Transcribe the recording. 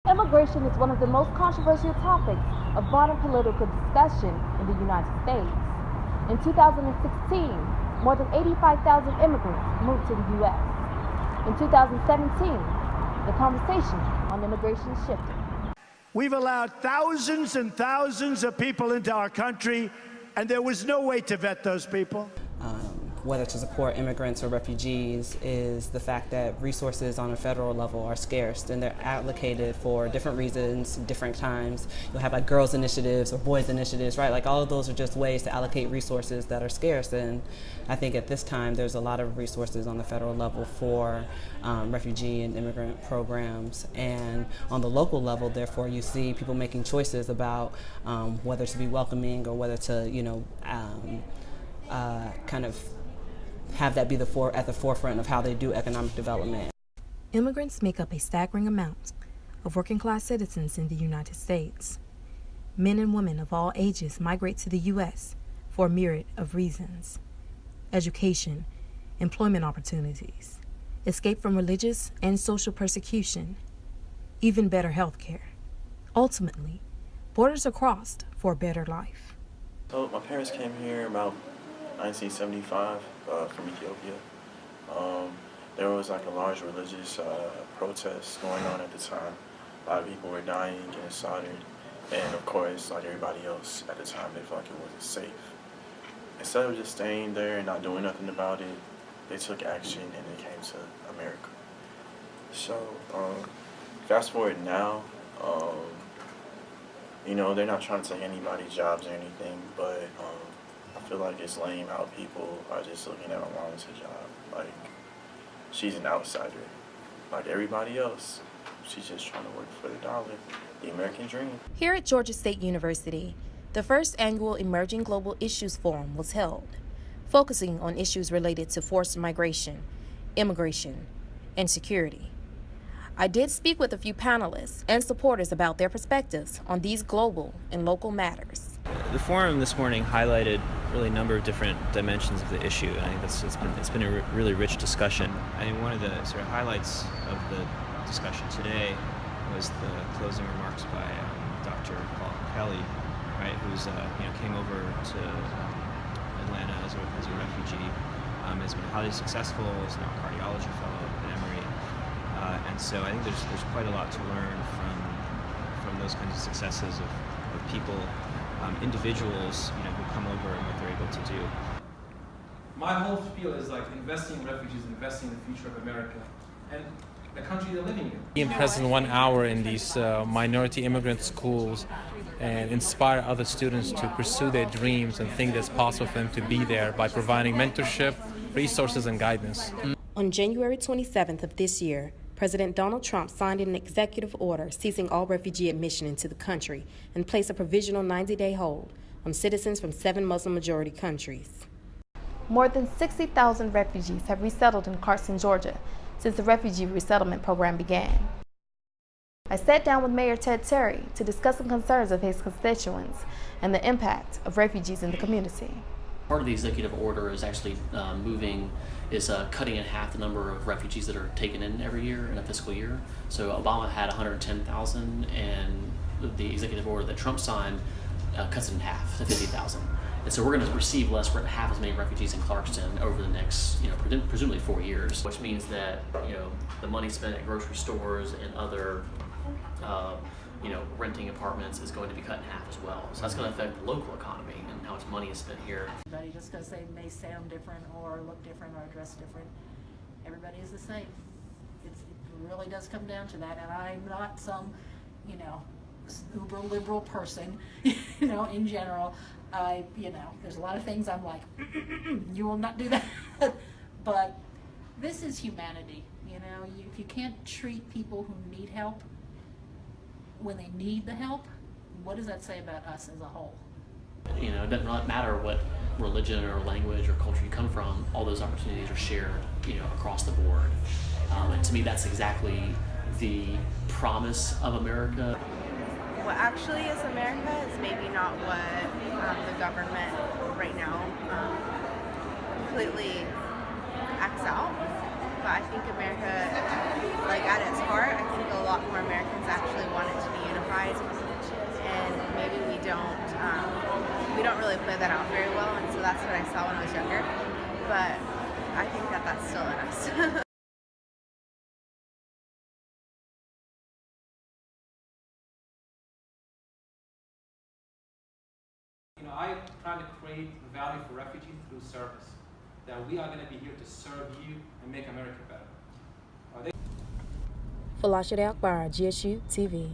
Immigration is one of the most controversial topics of modern political discussion in the United States. In 2016, more than 85,000 immigrants moved to the U.S. In 2017, the conversation on immigration shifted. We've allowed thousands and thousands of people into our country, and there was no way to vet those people. Whether to support immigrants or refugees is the fact that resources on a federal level are scarce and they're allocated for different reasons, different times. You'll have like girls initiatives or boys initiatives, right? Like all of those are just ways to allocate resources that are scarce, and I think at this time there's a lot of resources on the federal level for refugee and immigrant programs, and on the local level, therefore, you see people making choices about whether to be welcoming or whether to, kind of have that be at the forefront of how they do economic development. Immigrants make up a staggering amount of working-class citizens in the United States. Men and women of all ages migrate to the U.S. for a myriad of reasons: education, employment opportunities, escape from religious and social persecution, even better health care. Ultimately, borders are crossed for a better life. So my parents came here about 1975 from Ethiopia. There was like a large religious protest going on at the time. A lot of people were dying, getting slaughtered, and of course, like everybody else at the time, they felt like it wasn't safe. Instead of just staying there and not doing nothing about it, they took action and they came to America. So fast forward now, they're not trying to take anybody's jobs or anything, but I feel like it's lame how people are just looking at my mom's job. Like, she's an outsider. Like everybody else, she's just trying to work for the dollar, the American dream. Here at Georgia State University, the first annual Emerging Global Issues Forum was held, focusing on issues related to forced migration, immigration, and security. I did speak with a few panelists and supporters about their perspectives on these global and local matters. The forum this morning highlighted really a number of different dimensions of the issue, and I think it's been a really rich discussion. I think one of the sort of highlights of the discussion today was the closing remarks by Dr. Paul Kelly, right, who's came over to Atlanta as a refugee, has been highly successful, is now a cardiology fellow at Emory, and so I think there's quite a lot to learn from those kinds of successes of people. Individuals, who come over and what they're able to do. My whole spiel is like investing in refugees, investing in the future of America and the country they're living in. Being present 1 hour in these minority immigrant schools and inspire other students to pursue their dreams and think it's possible for them to be there by providing mentorship, resources, and guidance. On January 27th of this year, President Donald Trump signed an executive order ceasing all refugee admission into the country and placed a provisional 90-day hold on citizens from 7 Muslim-majority countries. More than 60,000 refugees have resettled in Carson, Georgia, since the refugee resettlement program began. I sat down with Mayor Ted Terry to discuss the concerns of his constituents and the impact of refugees in the community. Part of the executive order is actually cutting in half the number of refugees that are taken in every year in a fiscal year. So Obama had 110,000, and the executive order that Trump signed cuts it in half to 50,000. And so we're going to receive half as many refugees in Clarkston over the next, presumably 4 years, which means that, the money spent at grocery stores and other, renting apartments is going to be cut in half as well. So that's going to affect the local economy and how much money is spent here. Everybody, just because they may sound different or look different or dress different, everybody is the same. It really does come down to that, and I'm not some, uber liberal person, in general. There's a lot of things I'm like, you will not do that. But this is humanity, if you can't treat people who need help when they need the help, what does that say about us as a whole? It doesn't really matter what religion or language or culture you come from, all those opportunities are shared, across the board. And to me, that's exactly the promise of America. What actually is America is maybe not what the government right now completely acts out. but I think America, like at its heart, I think a lot more Americans actually want it to be unified, and maybe we don't really play that out very well, and so that's what I saw when I was younger, but I think that that's still in us. I try to create value for refugees through service. That we are going to be here to serve you and make America better. Falashad Akbar, GSU TV.